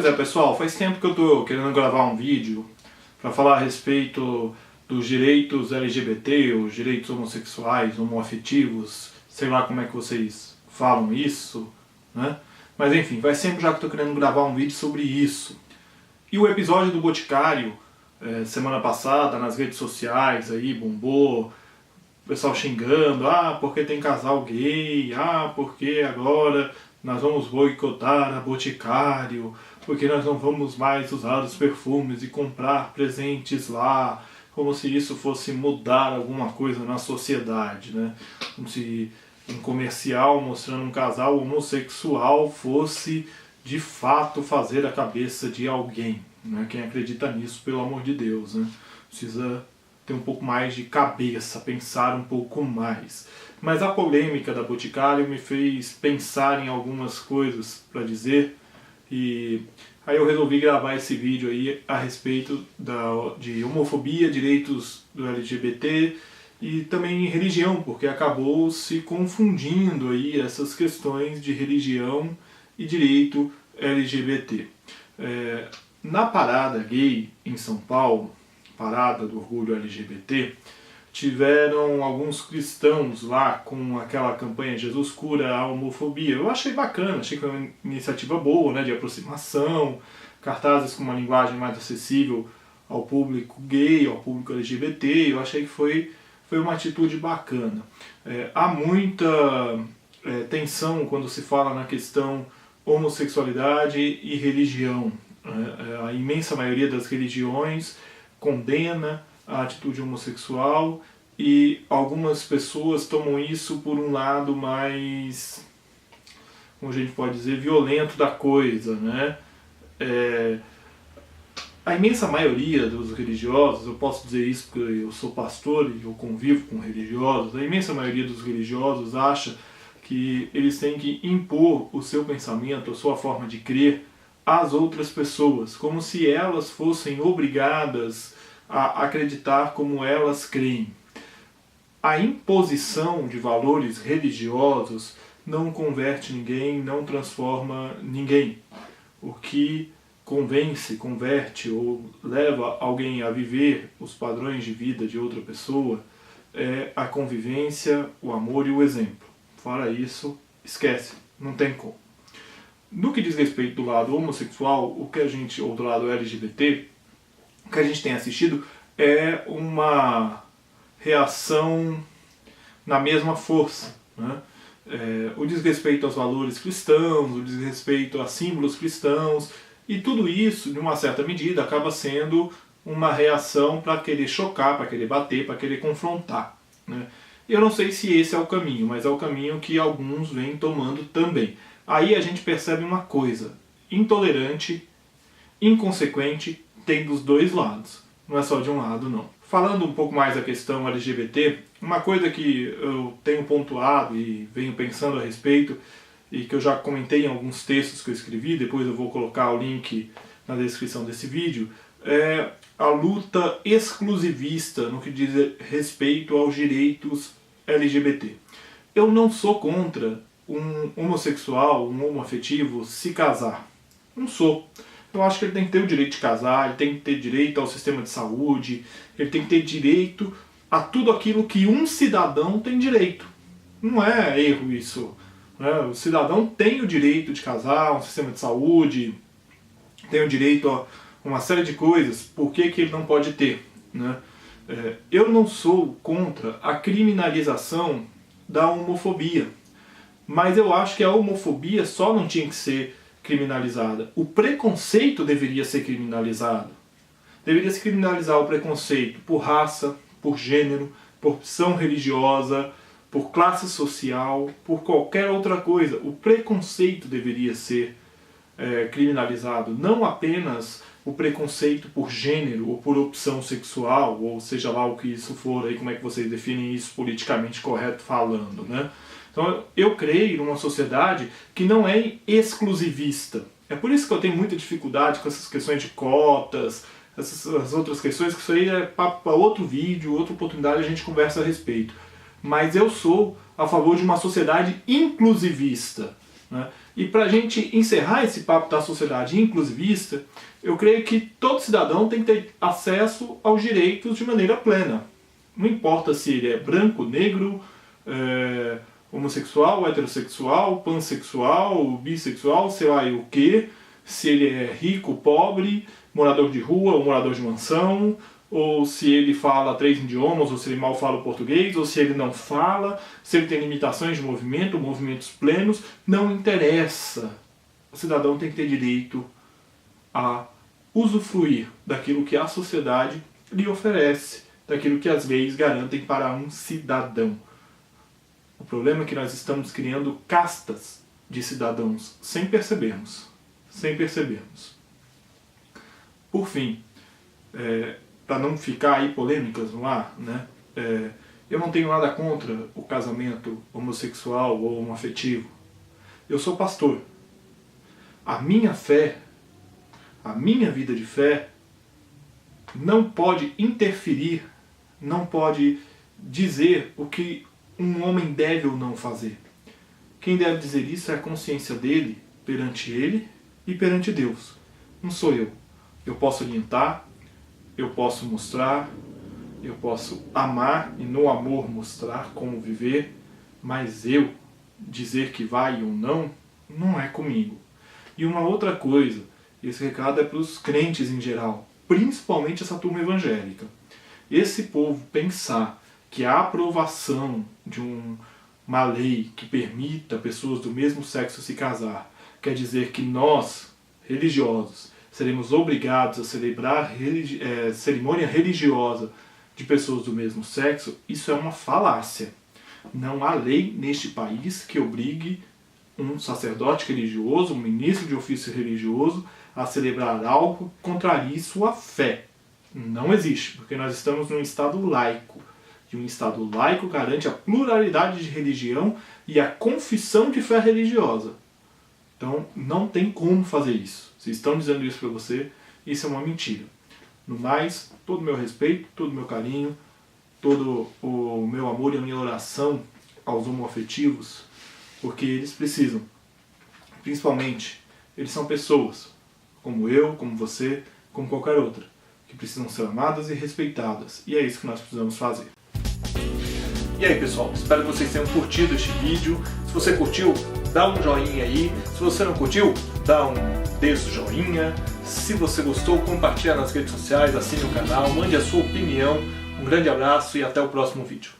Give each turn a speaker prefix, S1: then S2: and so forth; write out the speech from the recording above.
S1: Pois é, pessoal, faz tempo que eu tô querendo gravar um vídeo para falar a respeito dos direitos LGBT, os direitos homossexuais, homoafetivos, sei lá como é que vocês falam isso, né? Mas enfim, faz tempo já que eu tô querendo gravar um vídeo sobre isso. E o episódio do Boticário, semana passada, nas redes sociais aí, bombou, o pessoal xingando, porque tem casal gay, porque agora nós vamos boicotar a Boticário, porque nós não vamos mais usar os perfumes e comprar presentes lá, como se isso fosse mudar alguma coisa na sociedade, né? Como se um comercial mostrando um casal homossexual fosse de fato fazer a cabeça de alguém, né? Quem acredita nisso, pelo amor de Deus, né? Precisa ter um pouco mais de cabeça, pensar um pouco mais. Mas a polêmica da Boticário me fez pensar em algumas coisas para dizer, e aí eu resolvi gravar esse vídeo aí a respeito de homofobia, direitos do LGBT e também religião, porque acabou se confundindo aí essas questões de religião e direito LGBT. Na parada gay em São Paulo, parada do orgulho LGBT, tiveram alguns cristãos lá com aquela campanha Jesus cura a homofobia. Eu achei bacana, achei que foi uma iniciativa boa, né, de aproximação, cartazes com uma linguagem mais acessível ao público gay, ao público LGBT. Eu achei que foi uma atitude bacana. Há muita tensão quando se fala na questão homossexualidade e religião. A imensa maioria das religiões condena a atitude homossexual e algumas pessoas tomam isso por um lado mais, como a gente pode dizer, violento da coisa, né? A imensa maioria dos religiosos, eu posso dizer isso porque eu sou pastor e eu convivo com religiosos, a imensa maioria dos religiosos acha que eles têm que impor o seu pensamento, a sua forma de crer às outras pessoas, como se elas fossem obrigadas a acreditar como elas creem. A imposição de valores religiosos não converte ninguém, não transforma ninguém. O que converte ou leva alguém a viver os padrões de vida de outra pessoa é a convivência, o amor e o exemplo. Fora isso, esquece, não tem como. No que diz respeito do lado homossexual, ou do lado LGBT, o que a gente tem assistido é uma reação na mesma força, né? O desrespeito aos valores cristãos, o desrespeito a símbolos cristãos, e tudo isso, de uma certa medida, acaba sendo uma reação para querer chocar, para querer bater, para querer confrontar, né? Eu não sei se esse é o caminho, mas é o caminho que alguns vêm tomando também. Aí a gente percebe uma coisa: intolerante, inconsequente, tem dos dois lados. Não é só de um lado, não. Falando um pouco mais da questão LGBT, uma coisa que eu tenho pontuado e venho pensando a respeito, e que eu já comentei em alguns textos que eu escrevi, depois eu vou colocar o link na descrição desse vídeo, é a luta exclusivista no que diz respeito aos direitos LGBT. Eu não sou contra um homossexual, um homoafetivo se casar. Não sou. Eu acho que ele tem que ter o direito de casar, ele tem que ter direito ao sistema de saúde, ele tem que ter direito a tudo aquilo que um cidadão tem direito. Não é erro isso, né? O cidadão tem o direito de casar, um sistema de saúde, tem o direito a uma série de coisas. Por que ele não pode ter, né? Eu não sou contra a criminalização da homofobia, mas eu acho que a homofobia só não tinha que ser criminalizada. O preconceito deveria ser criminalizado. Deveria se criminalizar o preconceito por raça, por gênero, por opção religiosa, por classe social, por qualquer outra coisa. O preconceito deveria ser criminalizado, não apenas o preconceito por gênero ou por opção sexual, ou seja lá o que isso for, aí como é que vocês definem isso politicamente correto falando, né? Então eu creio numa sociedade que não é exclusivista. É por isso que eu tenho muita dificuldade com essas questões de cotas, essas outras questões, que isso aí é para outro vídeo, outra oportunidade a gente conversa a respeito. Mas eu sou a favor de uma sociedade inclusivista, né? E para a gente encerrar esse papo da sociedade inclusivista, eu creio que todo cidadão tem que ter acesso aos direitos de maneira plena. Não importa se ele é branco, negro, homossexual, heterossexual, pansexual, bissexual, sei lá o que, se ele é rico, pobre, morador de rua ou morador de mansão, ou se ele fala 3 idiomas, ou se ele mal fala o português, ou se ele não fala, se ele tem limitações de movimento, movimentos plenos, não interessa. O cidadão tem que ter direito a usufruir daquilo que a sociedade lhe oferece, daquilo que as leis garantem para um cidadão. O problema é que nós estamos criando castas de cidadãos sem percebermos. Sem percebermos. Por fim, para não ficar aí polêmicas no ar, né? Eu não tenho nada contra o casamento homossexual ou homoafetivo. Eu sou pastor. A minha fé, a minha vida de fé, não pode interferir, não pode dizer o que um homem deve ou não fazer. Quem deve dizer isso é a consciência dele, perante ele e perante Deus. Não sou eu. Eu posso orientar, eu posso mostrar, eu posso amar e no amor mostrar como viver, mas eu dizer que vai ou não, não é comigo. E uma outra coisa, esse recado é para os crentes em geral, principalmente essa turma evangélica. Esse povo pensar que a aprovação de uma lei que permita pessoas do mesmo sexo se casar quer dizer que nós, religiosos, seremos obrigados a celebrar cerimônia religiosa de pessoas do mesmo sexo, isso é uma falácia. Não há lei neste país que obrigue um sacerdote religioso, um ministro de ofício religioso, a celebrar algo que contrarie sua fé. Não existe, porque nós estamos num Estado laico. E um Estado laico garante a pluralidade de religião e a confissão de fé religiosa. Então, não tem como fazer isso. Se estão dizendo isso para você, isso é uma mentira. No mais, todo o meu respeito, todo o meu carinho, todo o meu amor e a minha oração aos homoafetivos, porque eles precisam. Principalmente, eles são pessoas, como eu, como você, como qualquer outra, que precisam ser amadas e respeitadas. E é isso que nós precisamos fazer. E aí, pessoal, espero que vocês tenham curtido este vídeo. Se você curtiu, dá um joinha aí. Se você não curtiu, dá um desjoinha. Se você gostou, compartilha nas redes sociais, assine o canal, mande a sua opinião. Um grande abraço e até o próximo vídeo.